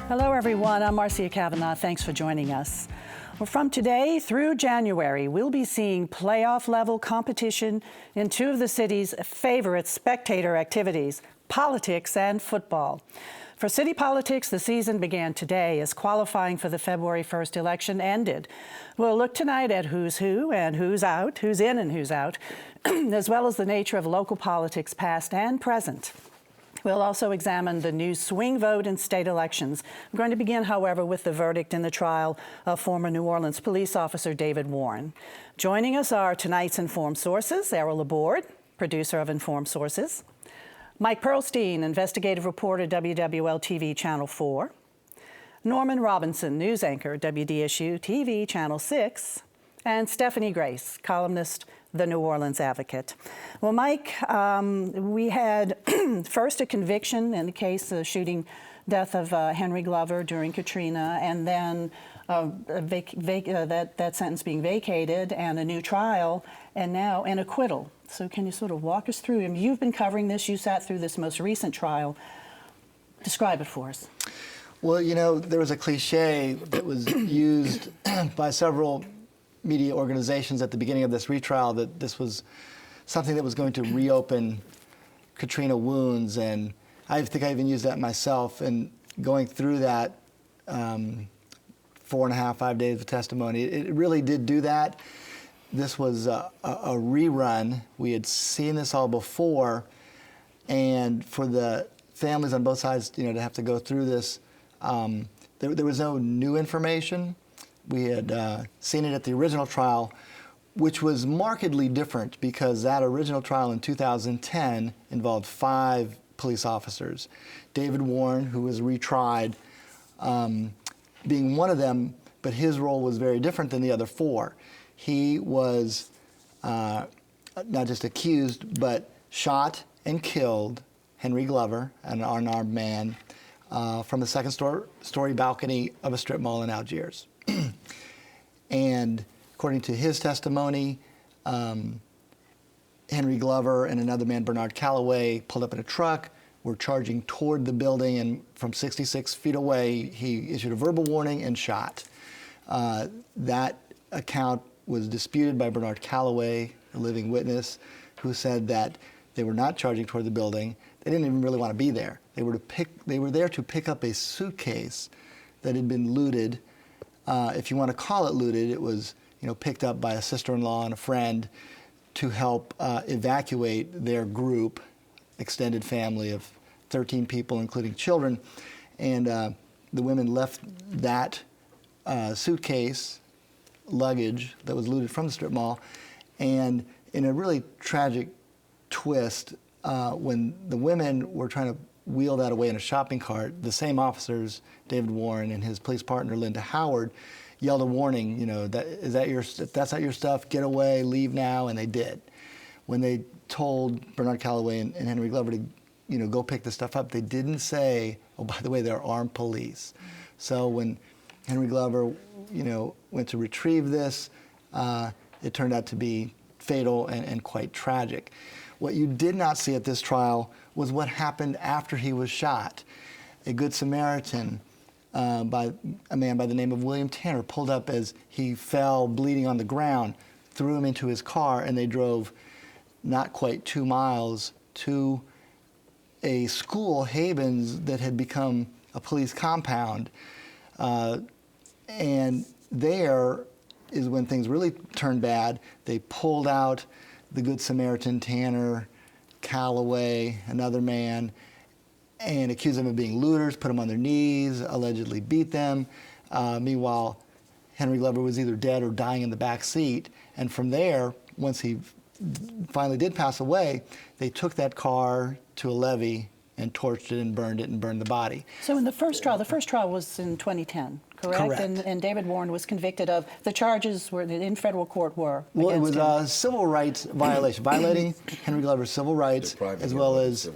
Hello, everyone. I'm Marcia Kavanaugh. Thanks for joining us. Well, from today through January, we'll be seeing playoff-level competition in two of the city's favorite spectator activities, politics and football. For city politics, the season began today as qualifying for the February 1st election ended. We'll look tonight at who's who and who's out, who's in and who's out, as well as the nature of local politics past and present. We'll also examine the new swing vote in state elections. We're going to begin, however, with the verdict in the trial of former New Orleans police officer David Warren. Joining us are tonight's Informed Sources, Errol Laborde, producer of Informed Sources, Mike Perlstein, investigative reporter, WWL-TV Channel 4, Norman Robinson, news anchor, WDSU-TV Channel 6, and Stephanie Grace, columnist, The New Orleans Advocate. Well, Mike, we had first a conviction in the case of the shooting death of Henry Glover during Katrina, and then that sentence being vacated and a new trial, and now an acquittal. So can you sort of walk us through? I mean, you've been covering this. You sat through this most recent trial. Describe it for us. Well, you know, there was a cliche that was used by several media organizations at the beginning of this retrial that this was something that was going to reopen Katrina wounds, and I think I even used that myself. And going through that 4.5, 5 days of testimony, it really did do that. This was a rerun. We had seen this all before, and for the families on both sides, you know, to have to go through this, there was no new information. We had seen it at the original trial, which was markedly different because that original trial in 2010 involved 5 police officers. David Warren, who was retried, being one of them, but his role was very different than the other 4. He was not just accused, but shot and killed Henry Glover, an unarmed man, from the second-story balcony of a strip mall in Algiers. And according to his testimony, Henry Glover and another man, Bernard Calloway, pulled up in a truck, were charging toward the building, and from 66 feet away, he issued a verbal warning and shot. That account was disputed by Bernard Calloway, a living witness, who said that they were not charging toward the building. They didn't even really want to be there. They were there to pick up a suitcase that had been looted. If you want to call it looted, it was, you know, picked up by a sister-in-law and a friend to help evacuate their group, extended family of 13 people, including children. And the women left that suitcase, luggage that was looted from the strip mall, and in a really tragic twist, when the women were trying to wheel that away in a shopping cart, the same officers, David Warren and his police partner, Linda Howard, yelled a warning, you know, if that's not your stuff, get away, leave now, and they did. When they told Bernard Calloway and Henry Glover to, you know, go pick the stuff up, they didn't say, oh, by the way, they're armed police. So when Henry Glover, you know, went to retrieve this, it turned out to be fatal and quite tragic. What you did not see at this trial was what happened after he was shot. A Good Samaritan, by a man by the name of William Tanner, pulled up as he fell bleeding on the ground, threw him into his car, and they drove not quite 2 miles to a school, Havens, that had become a police compound. And there is when things really turned bad. They pulled out the Good Samaritan, Tanner, Calloway, another man, and accused them of being looters, put them on their knees, allegedly beat them. Meanwhile, Henry Glover was either dead or dying in the back seat. And from there, once he finally did pass away, they took that car to a levee and torched it and burned the body. So in the first trial was in 2010, correct? Correct. And David Warren was conved of, the charges were in federal court were Well, it was him. a civil rights violation, violating Henry Glover's civil rights, as well as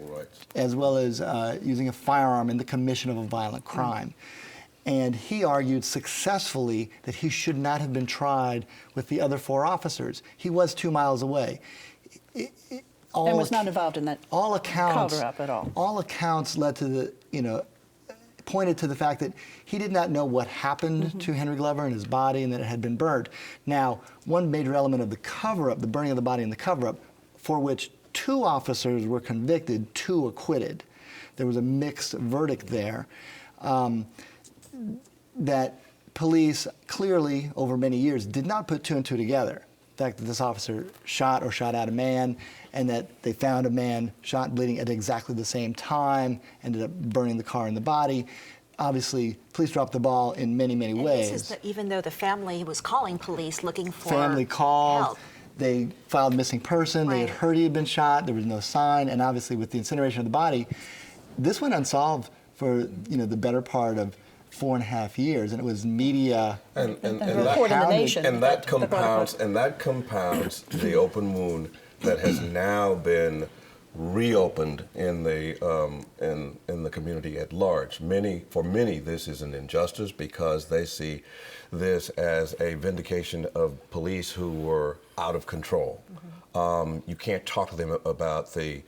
using a firearm in the commission of a violent crime. And he argued successfully that he should not have been tried with the other 4 officers. He was 2 miles away. And was not involved in that cover-up at all. All accounts led to the, pointed to the fact that he did not know what happened to Henry Glover and his body and that it had been burned. Now, one major element of the cover-up, the burning of the body and the cover-up, for which 2 officers were convicted, 2 acquitted. There was a mixed verdict there. That police clearly, over many years, did not put 2 and 2 together. The fact that this officer shot or shot at a man, and that they found a man shot and bleeding at exactly the same time, ended up burning the car and the body. Obviously, police dropped the ball in many, many ways. This is even though the family was calling police looking for Family called. help. They filed missing person. They had Right. heard he had been shot. There was no sign, and obviously, with the incineration of the body, this went unsolved for the better part of 4.5 years, and it was media And report in the nation. that compounds the open wound that has now been reopened in the community at large. For many, this is an injustice because they see this as a vindication of police who were out of control. You can't talk to them about the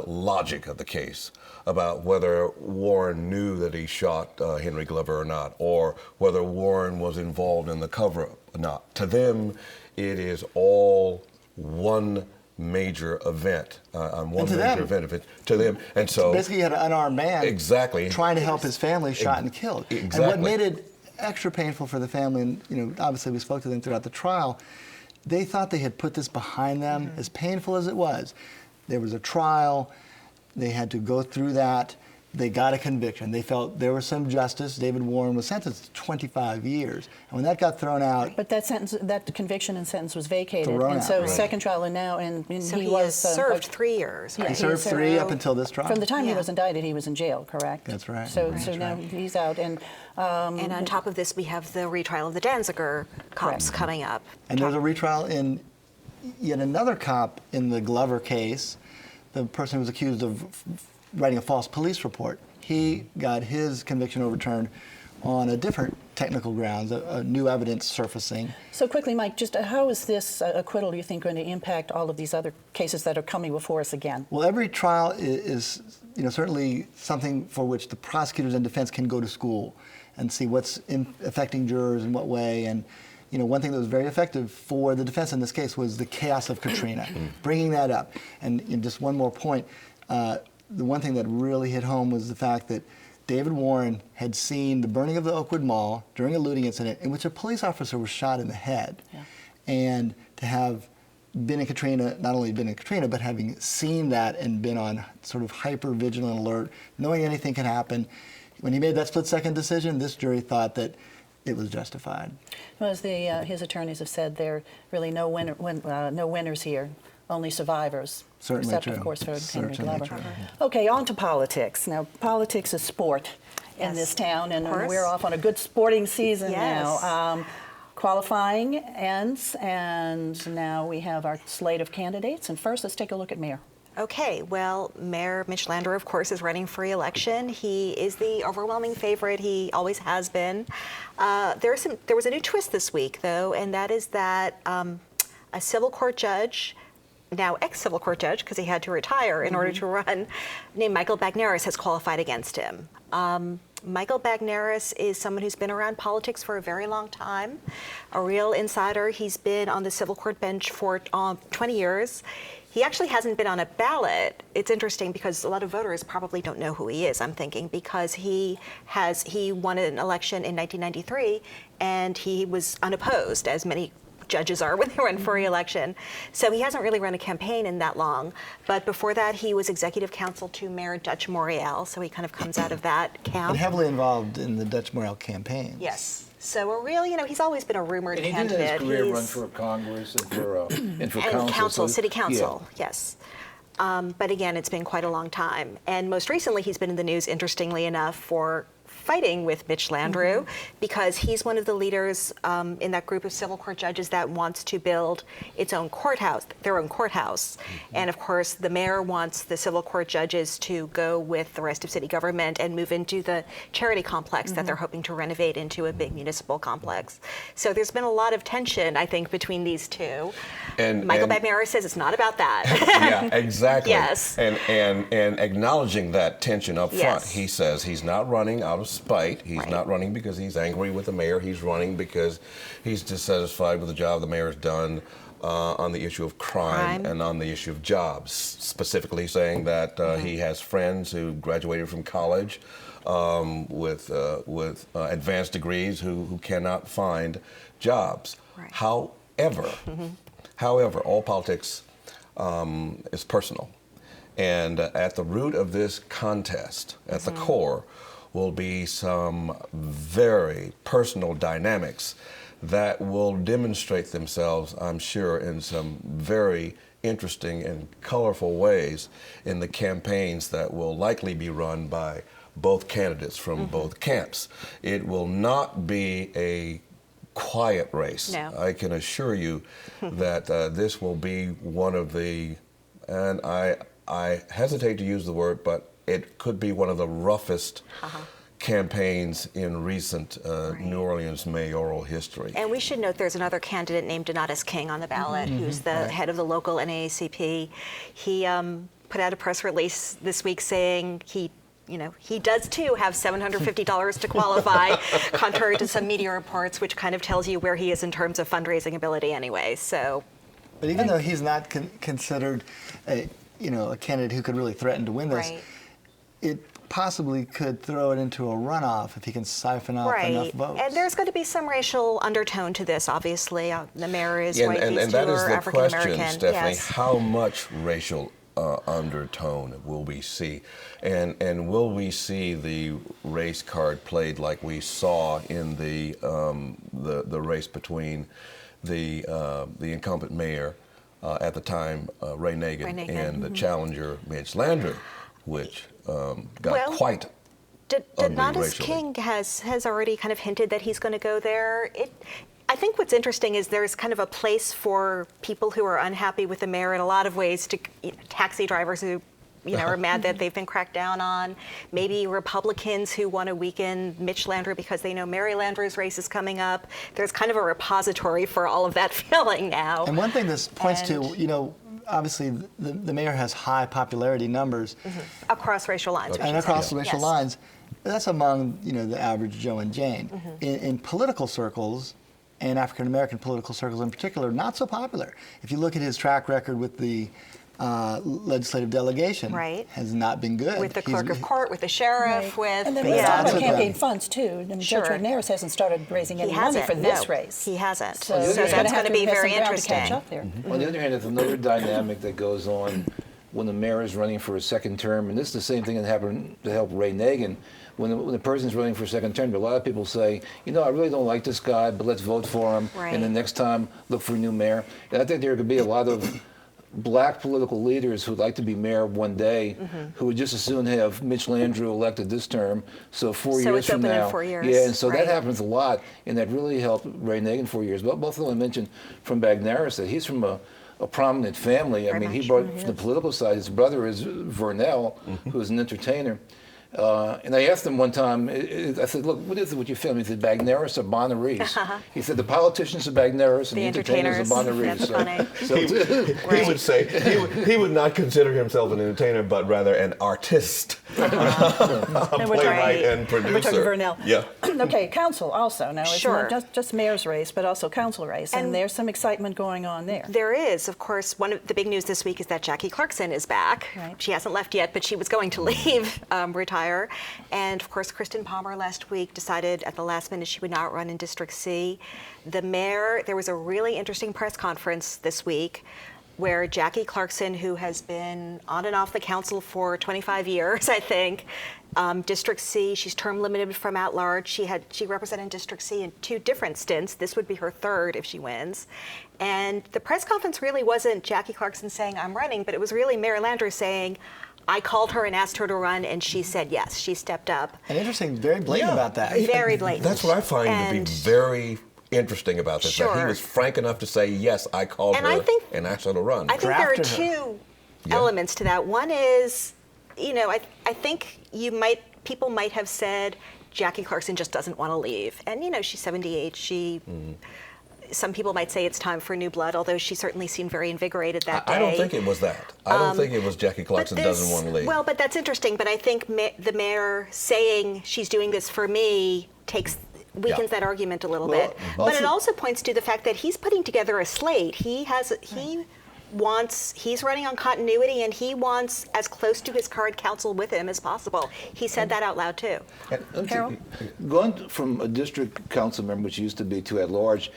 logic of the case, about whether Warren knew that he shot Henry Glover or not, or whether Warren was involved in the cover-up or not. To them, it is all one major event, to them, and so basically you had an unarmed man trying to help his family shot and killed. Exactly. And what made it extra painful for the family, and obviously we spoke to them throughout the trial, they thought they had put this behind them. As painful as it was, there was a trial, they had to go through that. They got a conviction. They felt there was some justice. David Warren was sentenced to 25 years. And when that got thrown out... But that conviction and sentence was vacated. Thrown and out, so right. second trial, and now... So he was has served 3 years. Yeah, Right? He served 3 up until this trial. From the time he Yeah. was indicted, he was in jail, correct? That's right. So That's now right. he's out. And And on top of this, we have the retrial of the Danziger cops Correct. coming up. And there's a retrial in yet another cop in the Glover case, the person who was accused of writing a false police report. He got his conviction overturned on a different technical grounds, a new evidence surfacing. so quickly, Mike, just how is this acquittal, do you think, going to impact all of these other cases that are coming before us again? Well, every trial is certainly something for which the prosecutors and defense can go to school and see what's affecting jurors in what way. And one thing that was very effective for the defense in this case was the chaos of Katrina, bringing that up. And just one more point, the one thing that really hit home was the fact that David Warren had seen the burning of the Oakwood Mall during a looting incident in which a police officer was shot in the head. Yeah. And to have been in Katrina, not only been in Katrina, but having seen that and been on sort of hyper-vigilant alert, knowing anything can happen, when he made that split-second decision, this jury thought that it was justified. Well, as his attorneys have said, there are really no winners here, only survivors. Certainly except, true. of course, for Henry Certainly Glover. true. Okay, on to politics. Now, politics is sport in Yes, this town, and of course. we're off on a good sporting season Yes. now. Qualifying ends, and now we have our slate of candidates. And first, let's take a look at Mayor. Okay, well, Mayor Mitch Landrieu, of course, is running for re-election. He is the overwhelming favorite. He always has been. There was a new twist this week, though, and that is that a civil court judge, now ex-civil court judge, because he had to retire in order to run, named Michael Bagneris, has qualified against him. Michael Bagneris is someone who's been around politics for a very long time, a real insider. He's been on the civil court bench for 20 years. He actually hasn't been on a ballot. It's interesting because a lot of voters probably don't know who he is, I'm thinking, because he won an election in 1993 and he was unopposed, as many judges are when they run for re-election. So he hasn't really run a campaign in that long. But before that, he was executive counsel to Mayor Dutch Morial, so he kind of comes out of that camp. And heavily involved in the Dutch Morial campaign. Yes. So a real, he's always been a rumored And he candidate. did in his career run for Congress and for council. City council, yes. But again, it's been quite a long time. And most recently, he's been in the news, interestingly enough, for fighting with Mitch Landrieu because he's one of the leaders in that group of civil court judges that wants to build its own courthouse, their own courthouse. And of course, the mayor wants the civil court judges to go with the rest of city government and move into the charity complex that they're hoping to renovate into a big municipal complex. So there's been a lot of tension, I think, between these two. And Michael Bagneris says it's not about that. Yeah, exactly. Yes. And acknowledging that tension up front, Yes. he says he's not running out of spite. He's not running because he's angry with the mayor. He's running because he's dissatisfied with the job the mayor's done on the issue of crime and on the issue of jobs, specifically saying that he has friends who graduated from college with advanced degrees who cannot find jobs. Right. However, all politics is personal. And at the root of this contest, at the core, will be some very personal dynamics that will demonstrate themselves, I'm sure, in some very interesting and colorful ways in the campaigns that will likely be run by both candidates from both camps. It will not be a quiet race. No. I can assure you that this will be one of the, and I hesitate to use the word, but it could be one of the roughest campaigns in recent New Orleans mayoral history. And we should note there's another candidate named Donatus King on the ballot, who's the head of the local NAACP. He put out a press release this week saying he does too have $750 to qualify, contrary to some media reports, which kind of tells you where he is in terms of fundraising ability anyway. So, But even though he's not considered a candidate who could really threaten to win this, it possibly could throw it into a runoff if he can siphon off enough votes. And there's going to be some racial undertone to this, obviously. The mayor is white, and these that two is are the African American. question, Stephanie. Yes. How much racial undertone will we see? And will we see the race card played like we saw in the race between the incumbent mayor at the time, Ray Nagin, and the challenger, Mitch Landrieu, which got quite ugly Donatus racially. King has already kind of hinted that he's going to go there. I think what's interesting is there's kind of a place for people who are unhappy with the mayor in a lot of ways, to taxi drivers who are mad that they've been cracked down on, maybe Republicans who want to weaken Mitch Landrieu because they know Mary Landrieu's race is coming up. There's kind of a repository for all of that feeling now. And one thing this points to, obviously the mayor has high popularity numbers. Across racial lines. And across racial lines. That's among, the average Joe and Jane. In political circles, and African American political circles in particular, not so popular. If you look at his track record with the legislative delegation, has not been good. With the clerk of court, with the sheriff, with... And then we talk about campaign funds, too. And Judge Bagneris hasn't started raising any money for this race. He hasn't. So that's going to be very interesting. To catch up there. On the other hand, there's another dynamic that goes on when the mayor is running for a second term, and this is the same thing that happened to help Ray Nagin. When the person's running for a second term, a lot of people say, I really don't like this guy, but let's vote for him, and then next time look for a new mayor. And I think there could be a lot of black political leaders who'd like to be mayor one day, who would just as soon have Mitch Landrieu elected this term. So 4 years from now, in 4 years. Yeah, and so that happens a lot, and that really helped Ray Nagin 4 years. But both of them mentioned from Bagneris that he's from a prominent family. I mean, he brought from the political side. His brother is Vernell, who's an entertainer. And I asked him one time, I said, look, what is it with your family? He said, Bagneris or Bagneris? He said, the politicians are Bagneris and the entertainers are Bagneris. That's funny. He would say, he would not consider himself an entertainer, but rather an artist, a playwright and producer. We're talking Vernell. Yeah. Okay, council also. Now, it's not just mayor's race, but also council race. And there's some excitement going on there. There is. Of course, one of the big news this week is that Jackie Clarkson is back. She hasn't left yet, but she was going to leave, retire. And of course, Kristen Palmer last week decided at the last minute she would not run in District C. The mayor, there was a really interesting press conference this week where Jackie Clarkson, who has been on and off the council for 25 years, I think, District C, she's term limited from at-large. She represented District C in 2 different stints. This would be her 3rd if she wins. And the press conference really wasn't Jackie Clarkson saying, I'm running, but it was really Mayor Landrieu saying, I called her and asked her to run, and she said yes. She stepped up. And interesting, very blatant about that. Very blatant. That's what I find to be very interesting about this. That he Sure. was frank enough to say, yes, I called And her I think- and asked her to run. I think there are Drafted her. two elements to that. One is, I think people might have said Jackie Clarkson just doesn't want to leave. And, she's 78. Some people might say it's time for new blood, although she certainly seemed very invigorated that day. I don't think it was that. I don't think it was Jackie Clarkson doesn't want to leave. Well, but that's interesting. But I think the mayor saying she's doing this for me weakens that argument a little bit. But it also points to the fact that he's putting together a slate. He's running on continuity, and he wants as close to his current council with him as possible. He said that out loud too. Errol? Going from a district council member, which used to be, to at-large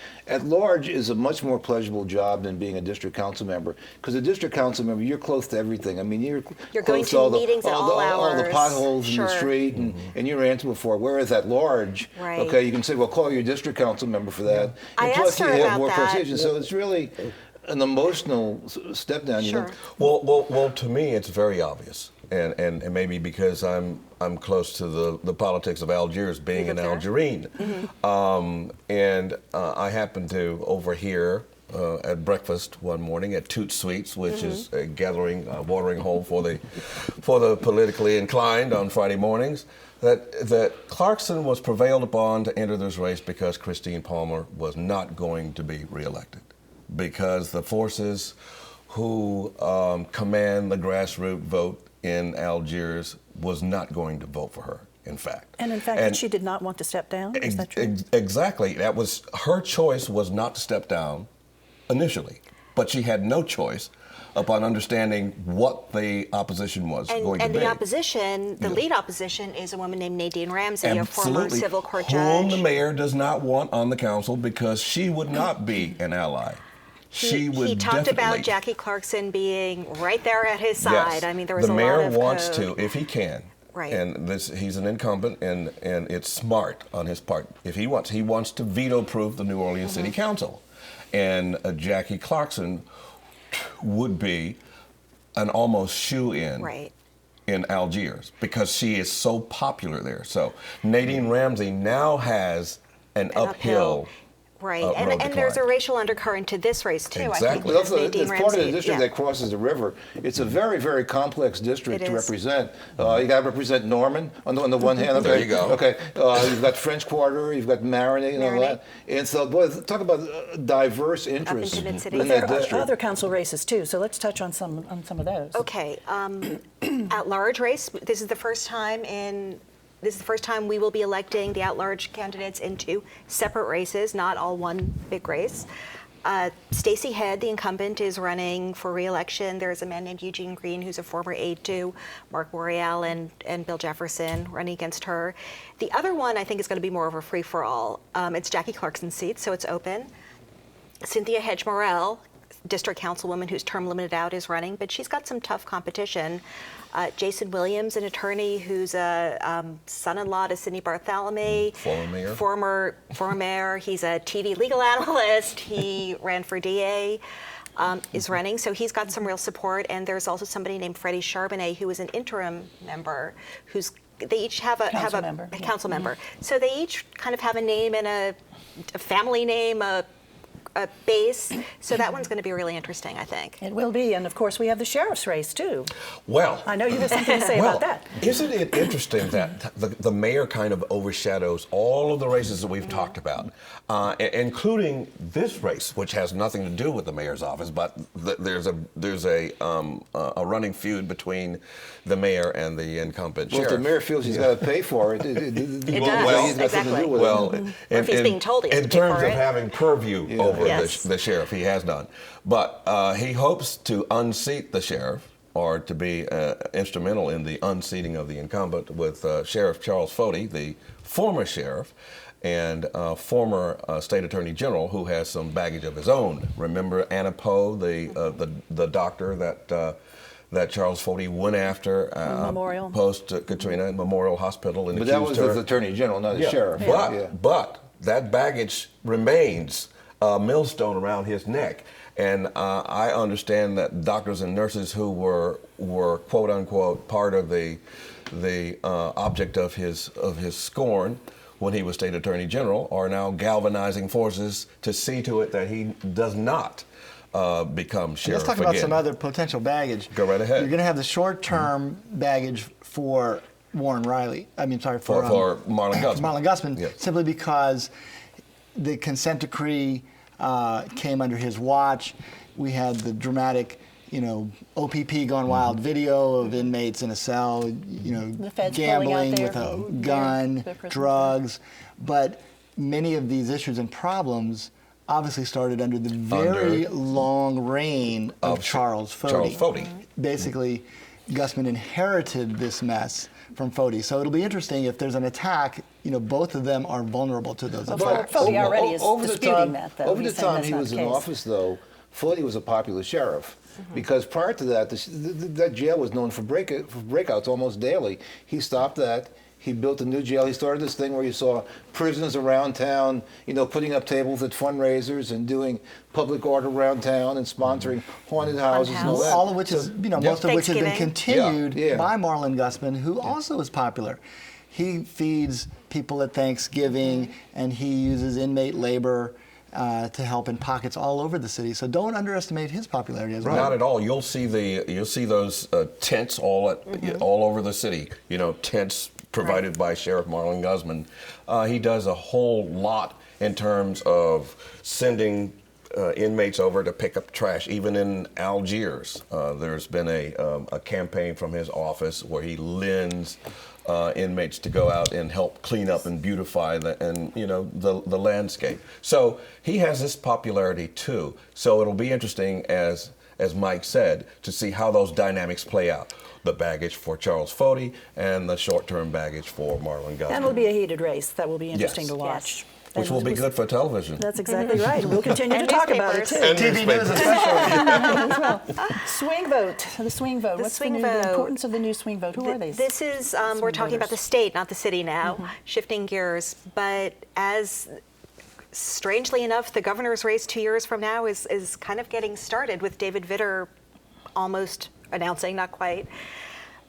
is a much more pleasurable job than being a district council member. Because a district council member, you're close to everything. I mean, you're going close to all meetings at all all the hours. potholes in Sure. the street, and you're answerable for it. Whereas at-large, Right. okay, you can say, well, call your district council member for that. I And plus, asked her you have about more that. conversation. So it's really an emotional step down. Sure. Well, to me, it's very obvious, and maybe because I'm close to the politics of Algiers, being an live there? Algerine, and I happened to overhear at breakfast one morning at Toot Sweets, which is a watering hole for the politically inclined on Friday mornings, that Clarkson was prevailed upon to enter this race because Christine Palmer was not going to be reelected, because the forces who command the grassroots vote in Algiers was not going to vote for her, in fact. And in fact, that she did not want to step down? Is that true? Exactly. That was her choice, was not to step down initially, but she had no choice upon understanding what the opposition was going to And be. the opposition, the lead opposition, is a woman named Nadine Ramsey, a former Absolutely. civil court Whom judge. the mayor does not want on the council because she would not be an ally. She would he talked about definitely- Jackie Clarkson being right there at his Yes. side. I mean, there was the a mayor lot of wants code. to, if he can. Right. And he's an incumbent, and it's smart on his part. If he wants to veto-proof the New Orleans City Council, and Jackie Clarkson would be an almost shoe-in. Right. In Algiers, because she is so popular there. So Nadine Ramsey now has an uphill. Right, road to and there's a climb. racial undercurrent to this race too. I think Exactly. But because also, Nadine it's part of the Ramsey- district yeah. that crosses the river. It's a very, very complex district It to is. represent. You got to represent Norman on the one hand. Okay. There you go. Okay. You've got French Quarter. You've got Maroney and all Maroney. that. And so, boy, talk about diverse interests into in mid-city. that There are district. other council races too, so let's touch on some of those. Okay, at-large race. This is the first time we will be electing the at-large candidates in two separate races, not all one big race. Stacey Head, the incumbent, is running for re-election. There's a man named Eugene Green, who's a former aide to Mark Boreal and Bill Jefferson, running against her. The other one, I think, is going to be more of a free-for-all. It's Jackie Clarkson's seat, so it's open. Cynthia Hedge Morrell, district councilwoman whose term limited out, is running, but she's got some tough competition. Jason Williams, an attorney who's a son-in-law to Sidney Bartholomew. Former mayor. Former mayor. He's a TV legal analyst. He ran for DA, is running, so he's got some real support. And there's also somebody named Freddie Charbonnet, who is an interim member, they each have a council member. So they each kind of have a name and a family name, a base. So that one's going to be really interesting, I think. It will be, and of course we have the sheriff's race too. Well, I know you have something to say about that. Isn't it interesting that the mayor kind of overshadows all of the races that we've talked about, including this race, which has nothing to do with the mayor's office, but there's a running feud between the mayor and the incumbent Well, if sheriff. the mayor feels he's got to pay for it, It does, he's got something to do with Well, it. Or if he's being told he has in to pay terms for of it. having purview over Yes. the sheriff, he has none. But he hopes to unseat the sheriff, or to be instrumental in the unseating of the incumbent, with Sheriff Charles Fody, the former sheriff, and former state attorney general, who has some baggage of his own. Remember Anna Poe, the doctor that Charles Fody went after Memorial. post Katrina Memorial Hospital, and But that accused was her. the attorney general, not the Yeah, sheriff. But that baggage remains a millstone around his neck. And I understand that doctors and nurses who were quote unquote part of the object of his scorn when he was state attorney general are now galvanizing forces to see to it that he does not become sheriff. Let's talk about some other potential baggage. Go right ahead. You're going to have the short-term baggage for Warren Riley. I mean, sorry, for Marlon Guzman. Marlon Guzman, Yes. simply because the consent decree came under his watch. We had the dramatic, OPP gone wild video of inmates in a cell, The feds pulling out gambling their- with a gun, their prisoners. drugs. But many of these issues and problems obviously started under the very long reign of Charles Foti. Charles Foti. Basically, Guzman inherited this mess from Foti. So it'll be interesting if there's an attack. Both of them are vulnerable to those attacks. Foti already is disputing that, though. Over He's the saying time that's he not was the in case. office, though, Foti was a popular sheriff. Because prior to that, that jail was known for breakouts almost daily. He stopped that. He built a new jail. He started this thing where you saw prisoners around town, putting up tables at fundraisers and doing public art around town and sponsoring haunted houses and all that. All of which is, most of which has been Thanksgiving. continued Yeah. by Marlon Guzman, who also is popular. He feeds people at Thanksgiving, and he uses inmate labor to help in pockets all over the city. So don't underestimate his popularity as well. Not at all. You'll see those tents all over the city. Tents provided by Sheriff Marlon Guzman. He does a whole lot in terms of sending inmates over to pick up trash. Even in Algiers, there's been a campaign from his office where he lends inmates to go out and help clean up and beautify the landscape. So he has this popularity too. So it'll be interesting, as Mike said, to see how those dynamics play out. The baggage for Charles Foti and the short-term baggage for Marlon Guzman. And it'll be a heated race. That will be interesting Yes. to watch. Which will be good for television. That's exactly right. We'll continue to And talk about it, too. newspapers. And TV news especially. Swing vote. The swing vote. The What's swing the vote. importance of the new swing vote? Who are these? This is, we're talking about the state, not the city now, shifting gears. But as strangely enough, the governor's race 2 years from now is kind of getting started with David Vitter almost announcing, not quite.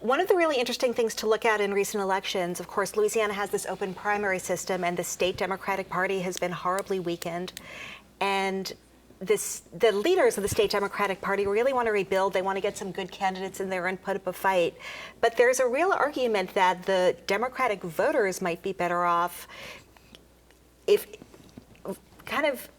One of the really interesting things to look at in recent elections, of course, Louisiana has this open primary system, and the state Democratic Party has been horribly weakened. And the leaders of the state Democratic Party really want to rebuild. They want to get some good candidates in there and put up a fight. But there's a real argument that the Democratic voters might be better off if kind of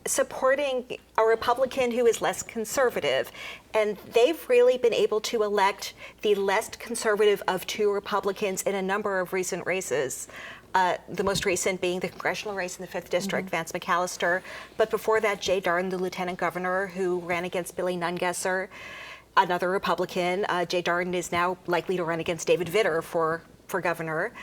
supporting a Republican who is less conservative. And they've really been able to elect the less conservative of two Republicans in a number of recent races. The most recent being the congressional race in the 5th District, Vance McAllister. But before that, Jay Darden, the lieutenant governor, who ran against Billy Nungesser, another Republican. Jay Darden is now likely to run against David Vitter for governor.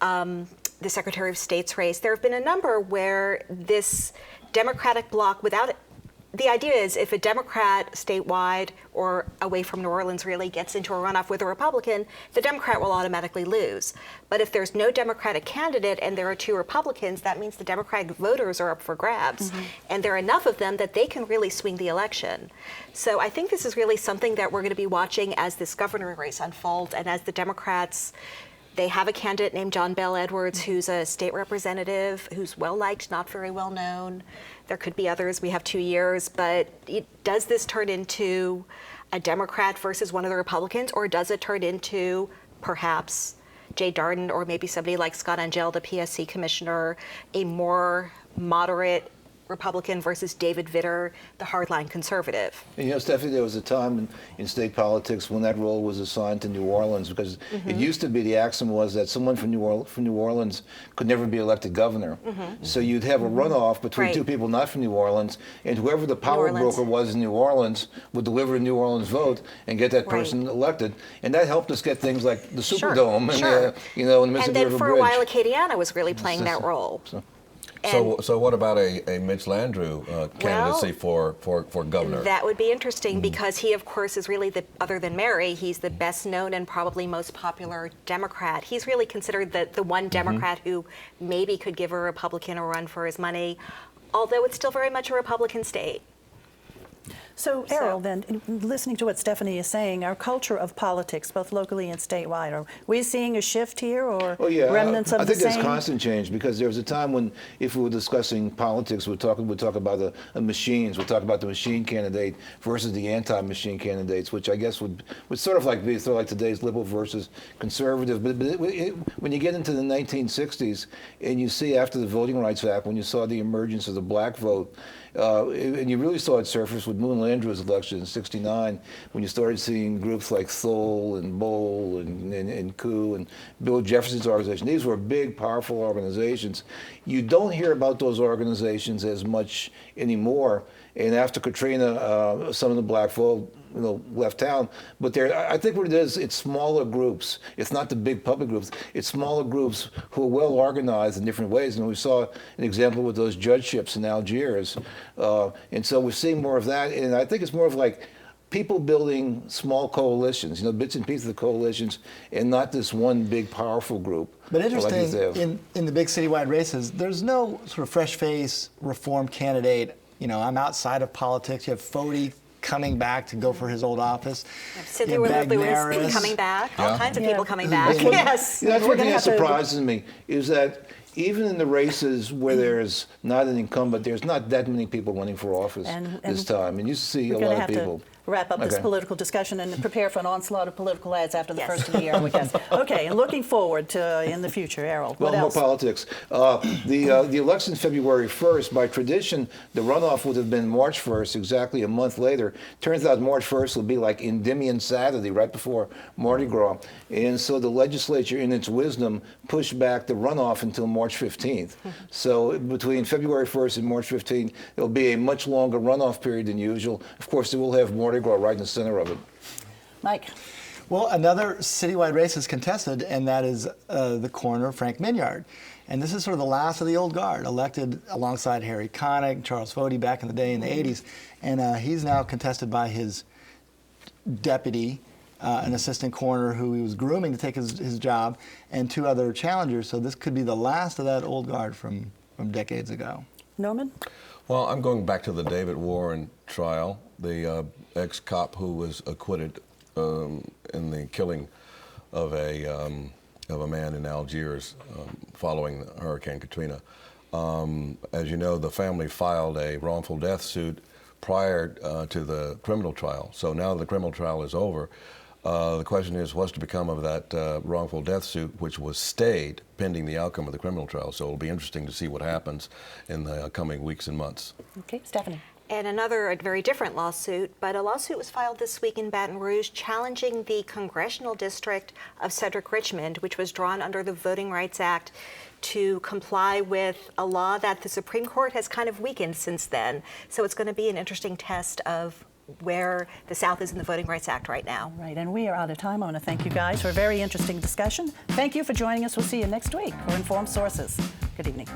The Secretary of State's race. There have been a number where this Democratic bloc, the idea is if a Democrat statewide or away from New Orleans really gets into a runoff with a Republican, the Democrat will automatically lose. But if there's no Democratic candidate and there are two Republicans, that means the Democratic voters are up for grabs. And there are enough of them that they can really swing the election. So I think this is really something that we're going to be watching as this governor race unfolds and as the Democrats. They have a candidate named John Bell Edwards, who's a state representative, who's well-liked, not very well-known. There could be others. We have 2 years. But does this turn into a Democrat versus one of the Republicans, or does it turn into perhaps Jay Darden or maybe somebody like Scott Angel, the PSC commissioner, a more moderate Republican versus David Vitter, the hardline conservative? And, Stephanie, there was a time in state politics when that role was assigned to New Orleans, because it used to be the axiom was that someone from New Orleans could never be elected governor. So you'd have a runoff between two people not from New Orleans, and whoever the power broker was in New Orleans would deliver a New Orleans vote and get that person elected. And that helped us get things like the Superdome and, the Mississippi And then River for a Bridge. while, Acadiana was really playing that role. So what about a Mitch Landrieu candidacy for governor? That would be interesting because he, of course, is really other than Mary, he's the best known and probably most popular Democrat. He's really considered the one Democrat who maybe could give a Republican a run for his money, although it's still very much a Republican state. So, Errol, then, listening to what Stephanie is saying, our culture of politics, both locally and statewide, are we seeing a shift here or remnants of the same? I think there's constant change because there was a time when, if we were discussing politics, we'd talk about the machines. We'd talk about the machine candidate versus the anti-machine candidates, which I guess would sort of like be sort of like today's liberal versus conservative. But when you get into the 1960s and you see after the Voting Rights Act, when you saw the emergence of the black vote, and you really saw it surface with Moon Landrieu's election in '69, when you started seeing groups like Thole and Bowl and Coup and Bill Jefferson's organization. These were big, powerful organizations. You don't hear about those organizations as much anymore. And after Katrina, some of the black vote, left town. But I think what it is, it's smaller groups. It's not the big public groups. It's smaller groups who are well organized in different ways. And we saw an example with those judgeships in Algiers. And so we're seeing more of that. And I think it's more of like people building small coalitions, bits and pieces of coalitions, and not this one big powerful group. But interesting, in the big citywide races, there's no sort of fresh face reform candidate. I'm outside of politics. You have Foti coming back to go for his old office. Cynthia Woodley coming back. All kinds of people coming back. Yes. That's one thing that surprises me is that even in the races where there's not an incumbent, there's not that many people running for office this time. And you see a lot of people. Wrap up this political discussion and prepare for an onslaught of political ads after the first of the year, I guess. Okay, and looking forward to in the future, Errol. What else? More politics. The election February 1st, by tradition, the runoff would have been March 1st, exactly a month later. Turns out March 1st will be like Endymion Saturday, right before Mardi Gras. And so the legislature, in its wisdom, pushed back the runoff until March 15th. So between February 1st and March 15th, there'll be a much longer runoff period than usual. Of course, they will have Mardi Gras right in the center of it. Mike. Well, another citywide race is contested, and that is the coroner, Frank Minyard. And this is sort of the last of the old guard, elected alongside Harry Connick, Charles Foti back in the day in the 80s. And he's now contested by his deputy, an assistant coroner who he was grooming to take his job, and two other challengers. So this could be the last of that old guard from decades ago. Norman? Well, I'm going back to the David Warren trial, the ex-cop who was acquitted in the killing of a man in Algiers following Hurricane Katrina. As you know, the family filed a wrongful death suit prior to the criminal trial. So now the criminal trial is over. The question is, what's to become of that wrongful death suit, which was stayed pending the outcome of the criminal trial? So it'll be interesting to see what happens in the coming weeks and months. Okay, Stephanie. And another very different lawsuit, but a lawsuit was filed this week in Baton Rouge challenging the congressional district of Cedric Richmond, which was drawn under the Voting Rights Act to comply with a law that the Supreme Court has kind of weakened since then. So it's going to be an interesting test of where the South is in the Voting Rights Act right now. Right, and we are out of time. I want to thank you guys for a very interesting discussion. Thank you for joining us. We'll see you next week for Informed Sources. Good evening.